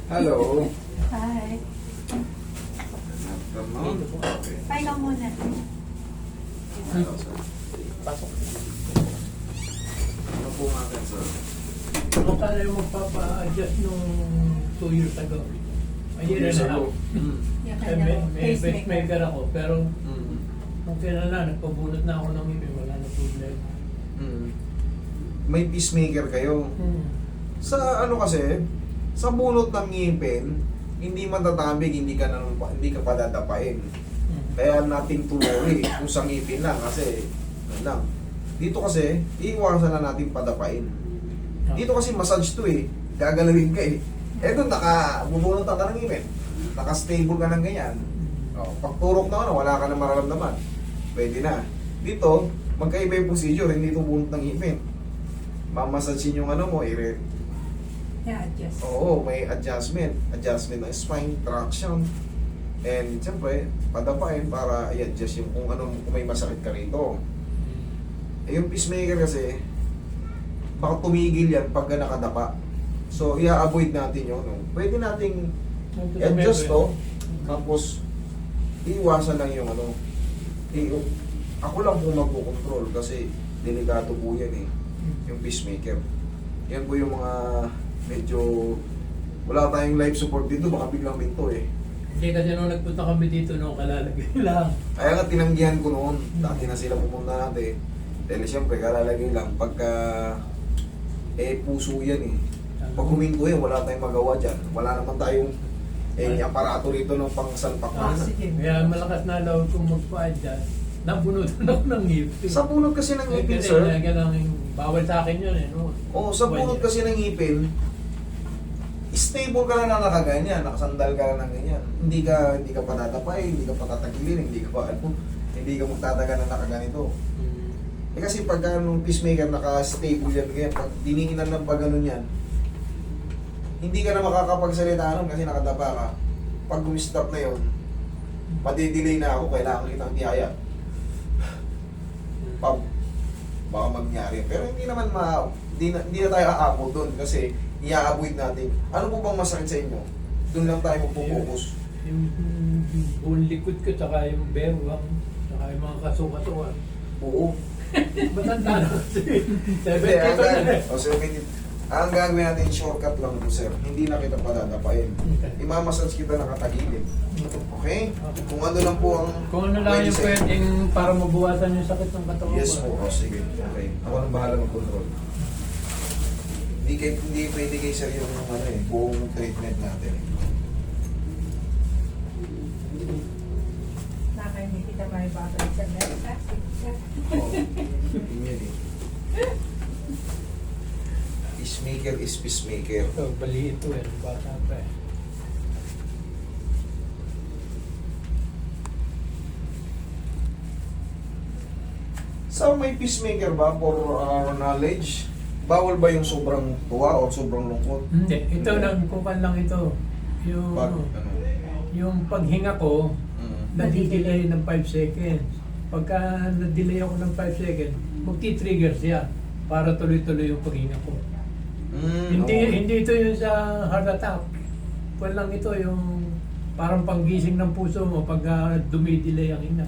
Hello. Hi. Afternoon. Okay. Hi ka muna. Hello, sir. Pasok. Ano po natin, sir? Ako pala yung magpapa-adjust nung 2 years ago. A year and a half. Yung Eh, kanya may pacemaker. pacemaker ako, pero Mm. nung kailan na, nagpabunot na ako ng ngipin, wala na problema. May pacemaker kayo. Sa ano kasi, sa bunot ng ngipin, hindi matatabig, hindi ka padadapain. Kaya natin to worry kung sa ngipin lang kasi ano lang. Dito kasi, iiwasan na natin padapain. Dito kasi massage to eh. Gagalawin ka eh. Eto, bubunot ka ng ngipin. Naka-stable ka ng ganyan. Oh, pagturok na ano, wala ka na mararamdaman. Pwede na. Dito, magkaiba yung procedure, hindi ito bunot ng ngipin. Mamasasin yung ano mo, Yeah, adjust. oo, may adjustment. Adjustment ng spine, traction. And siyempre, padapain para i-adjust yung kung may masakit ka rito. Eh, yung pacemaker kasi, baka tumigil yan pagka nakadapa. So, i-avoid natin yun. No? Pwede nating i-adjust to, tapos iiwasan lang yung ano. Ako lang po magpo-control kasi delikado po yan eh, yung pacemaker. Yan po yung mga medyo wala tayong life support dito, baka biglang minto eh. Hindi kasi nung nagpunta kami dito, nung kalalagay lang. Kaya nga tinanggihan ko noon, dati na sila pumunta natin. Dahil siyempre, kalalagay lang, pagka puso yan eh. Pag huminto yan, wala tayong magawa dyan. Wala naman tayong aparato rito ng pangsalpak na. Kaya malakas na loob kong magpa-adjust. Nabunutan ako ng ngipin. Sa bunot kasi ng ngipin, Kasi sir. bawal sa akin yun eh. No? Sa bunot kasi ng ngipin, stable ka lang na nakaganyan, nakasandal ka lang ng ganyan. Hindi ka patatapay, hindi ka patatagilin, hindi ka magtataga na nakaganito. Eh kasi pagka nung pacemaker naka-stable yan, kaya pag dininginan ng pag ganun yan, hindi ka na makakapagsalita nun kasi nakatapa ka. Pag gumistop na yun, padidelay na ako, kailangan kitang tiyaya. Baka mangyari. Pero hindi naman hindi na tayo aabot doon kasi i-avoid natin. Ano po bang masakit sa inyo? Doon lang tayo magpo-focus. Yung buong likod ko, tsaka yung bewang, tsaka yung mga kasuka-suka. Oo. Matanda na kasi. 70 O 70. Ang gagawin natin, shortcut lang po, sir. Hindi na kita padadapain. Imamassage kita nakatagilid. Okay? Kung ano lang po ang Kung ano lang pwede yung sa inyo. pwedeng para mabuwasan yung sakit ng katawan Yes ko. po. O, sige. Okay. Ako nang bahala mag-control. Hindi pwede kay sir yung buong treatment natin. Baka hindi kita may babalik sa next. Oh, yun yun eh. Peacemaker is peacemaker. Ito, bali ito eh. Bata pa eh. So may peacemaker ba for our knowledge? Bawal ba yung sobrang tuwa o sobrang lungkot? Hindi. Ito lang, kukan lang ito. Yung, Pag yung paghinga ko, nadidelay ng 5 seconds. Pagka na-delay ako ng 5 seconds, magti-trigger siya para tuloy-tuloy yung paghinga ko. Hindi ito yung sa heart attack. Kwan lang ito yung parang panggising ng puso mo pag dumidelay ang hinga.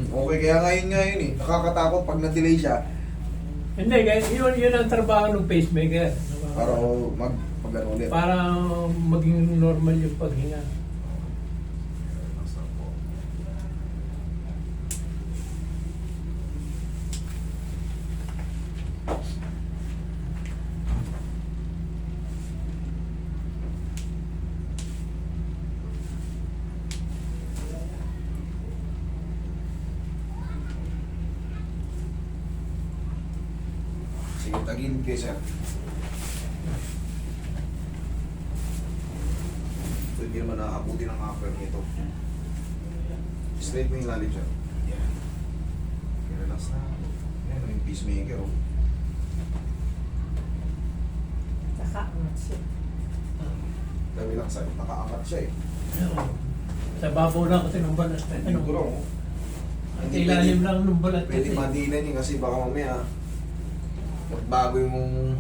Okay, kaya ngayon eh. Nakakatakot pag na-delay siya. Hindi, yun ang trabaho ng pacemaker. Para mag-ano ulit. Para maging normal yung paghinga. Sige, tagilid kayo, sir. So, hindi naman nakakabuti ng upper nito. Straight mo yung lalim, sir. Yan. Relax na. Yan, yung peacemaker, oh. Nakaangat siya. Dami lang sa'yo. Nakaangat siya eh. Sa babaw lang kasi ng balat. Yung gulong, oh. Ang ilalim lang ng balat Pwede kasi. madinan yun kasi baka mamaya magbago yung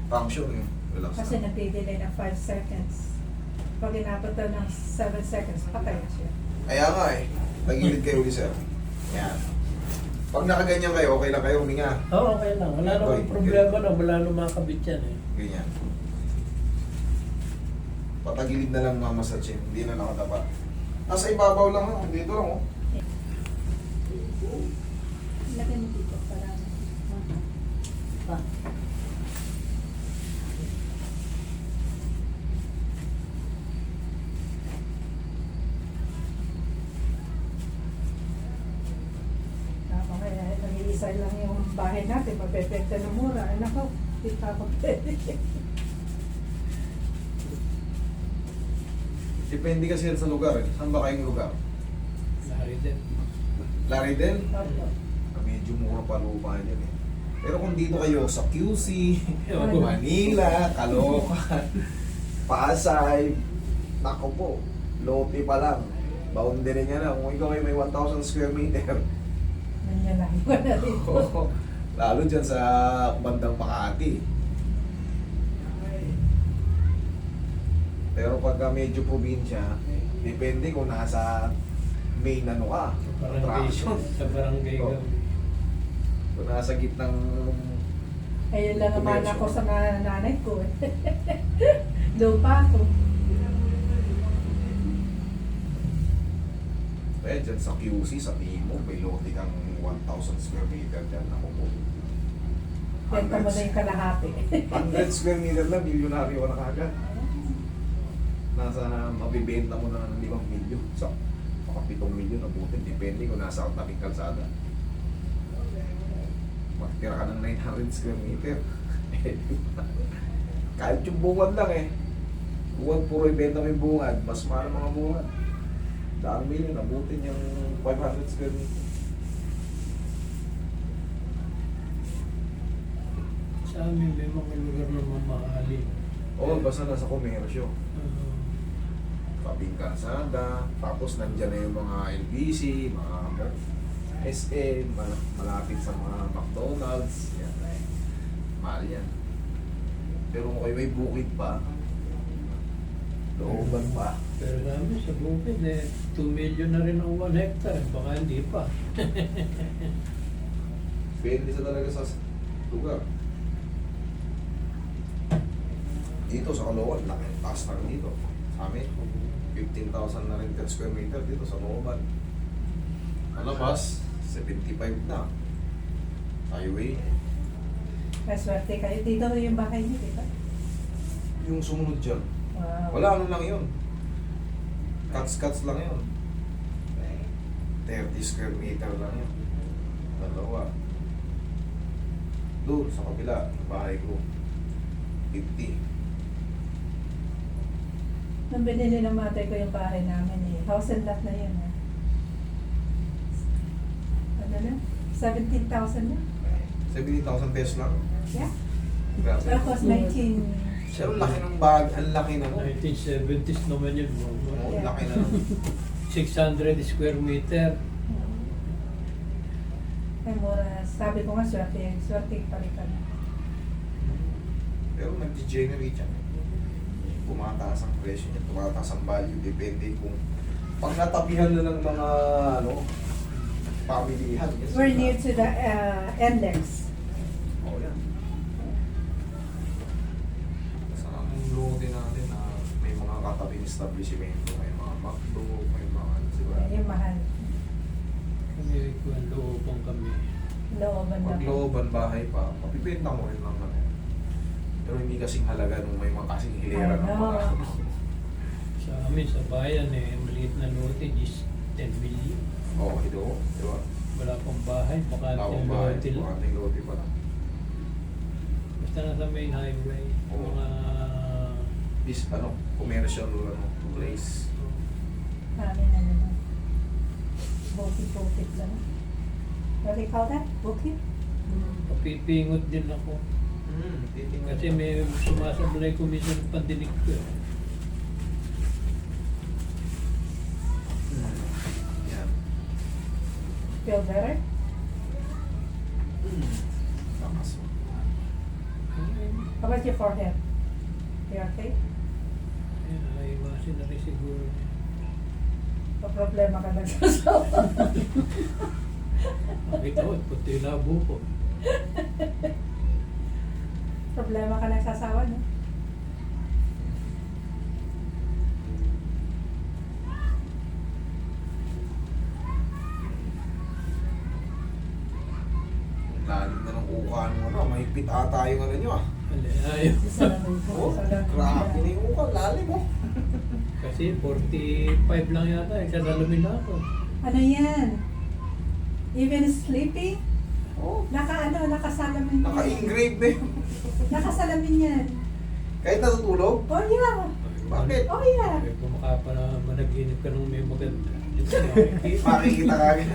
function eh. Relax Kasi na. nagdidelay na 5 seconds. Pag inabot daw ng 7 seconds, patay na siya. Kaya nga eh. Tagilid kayo ulit, sir. Yan. Pag nakaganyan kayo, okay lang kayo huminga. Oo, okay lang. Wala Okay, namang problema na. Wala namang makakabit yan eh. Ganyan. Patagilid na lang mamasage, hindi na nakatapat. Nasa ibabaw lang, oh. Dito lang, oh. Lagyan mo dito para pa. Tapos kaya nag-iisa lang yung bahay natin, mapepekta na mura. Ay nako, di pa ako pwede. Depende kasi yan sa lugar, eh. Saan ba kayong lugar? Lari din. Laridel? Opo. Medyo mura pa lupa dyan eh. Pero kung dito kayo sa QC, Oo. Manila, Caloocan, Pasay, nako po, Lote pa lang. Boundary niya na. Kung ikaw ay may 1,000 square meter, Nandiyan lang ko na dito. lalo dyan sa bandang Makati. Pero pagka medyo probinsya, depende kung nasa main ano ka, attraction. Sa barangay Oo. ka. Kung nasa gitnang Ayun lang naman Commercial. ako sa nanay ko. Doon pa ako. eh, dyan sa QC, sa Timog, may lote kang 1,000 square meter dyan. Ako po. Benta mo na yung kalahati. 100 square meter lang, milyonaryo ka na kagad. Nasa mabibenta mo na ng 5 milyon. Sa mga 7 milyon abutin. Depende kung nasa tabing kalsada. Magtira ka ng 900 square meter. Kahit yung bungad lang eh. Bungad, puro ibenta mo yung bungad. Mas mahal ang mga bungad. Daang milyon, abutin yung 500 square meter. Sa amin may mga lugar na mamahalin. Oo, basta nasa komersyo. Tabing kalsada, tapos nandyan na yung mga LBC, mga SM, malapit sa mga McDonald's, yan. Mahal yan. Pero kung kayo may bukid pa, looban pa. Pero namin sa bukid eh, 2 million na rin ang 1 hectare. Baka hindi pa. Depende sa talaga sa lugar. Dito sa Caloocan, laki ang taas na rin dito. Sa amin, 15,000 na rin per square meter dito sa Caloocan. Malabas, 75 na. Highway. Maswerte kayo. Dito yung bahay niyo, di ba? Yung sumunod dyan, Wow. wala ano lang yun. Cuts lang yun. 30 square meter lang yun. Dalawa. Doon sa kabila, yung bahay ko. 50. Nung binili ng mother ko yung bahay namin eh. House and lot na yun eh. Ano na? 17,000 na? 70,000 pesos lang. Yeah. Grabe. Tapos 19. Pero laki ng bag, ang laki ng 1970s naman yun. Oo, Yeah. laki na. 600 square meter. Ay mura. Sabi ko nga swerte. Swerte palitan. Pero nag-degenerate yan. Tumataas ang presyo niya, tumataas ang value. Depende kung pag natapihan na ng mga ano, pamilihan. Yes, We're near to the index. Oo yan. Sa lote natin na may mga katabing establishmento, may mga McDo, may mga diba? Yung mahal. Kami kung looban kami. Looban Pag na. looban bahay pa, mapipenta mo rin lang ano. Pero hindi kasing halaga nung may mga kasing hilera ng mga ano. Sa amin, sa bayan eh, maliit na lote is 10 million. Oo, ito, di ba? Wala pang bahay, baka Tawang yung bahay, lote lang. bukanting lote pa lang. Basta nasa main highway, Oo. mga This, ano, commercial, ano, place. Amin na naman. Bukit lang. What do you call that? Bukit? papipingot din ako. Titingnan. Kasi may sumasablay ko minsan ng pandinig ko. Yan. Feel better? Lakas mo. How about your forehead? You okay? Ayun, naiwas Ayusin na rin siguro. Pa-problema ka nagsasawa. Nakita ko, puti yung labo ko. Problema ka nagsasawa, no? Lalim na ng uka ng ano, mahigpit ata yung ano nyo ah. Ayaw. Isa lang po, Oh, isa lang. grabe na yung uka, lalim oh. Kasi 45 lang yata, isasalamin na ako. Ano yan? Even sleeping? Oh, Nakasalamin yan. naka-engrave na yun. Nakasalamin yan. Kahit natutulog? Oh yeah. Bakit? Oh yeah. Kaya kung managinip ka nung may maganda. Makikita ka agad.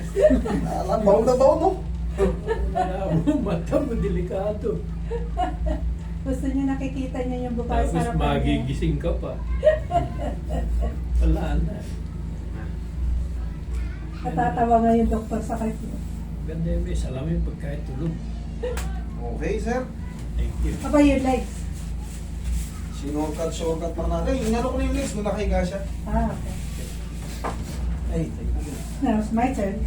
Alam, baon na baon no? Malabo, mata mo, delikado. Gusto niya nakikita niya yung babae sa Tapos harapan niya. magigising ka pa. Wala na. Natatawa nga yung doktor sa kanya. Ganda yung may salamin pagkahit tulog. Okay, sir. Thank you. Apa your legs? Shortcut lang natin. Inano ko na yung legs nung nakahiga siya. Ah, okay. Ay, thank you. Now it's my turn.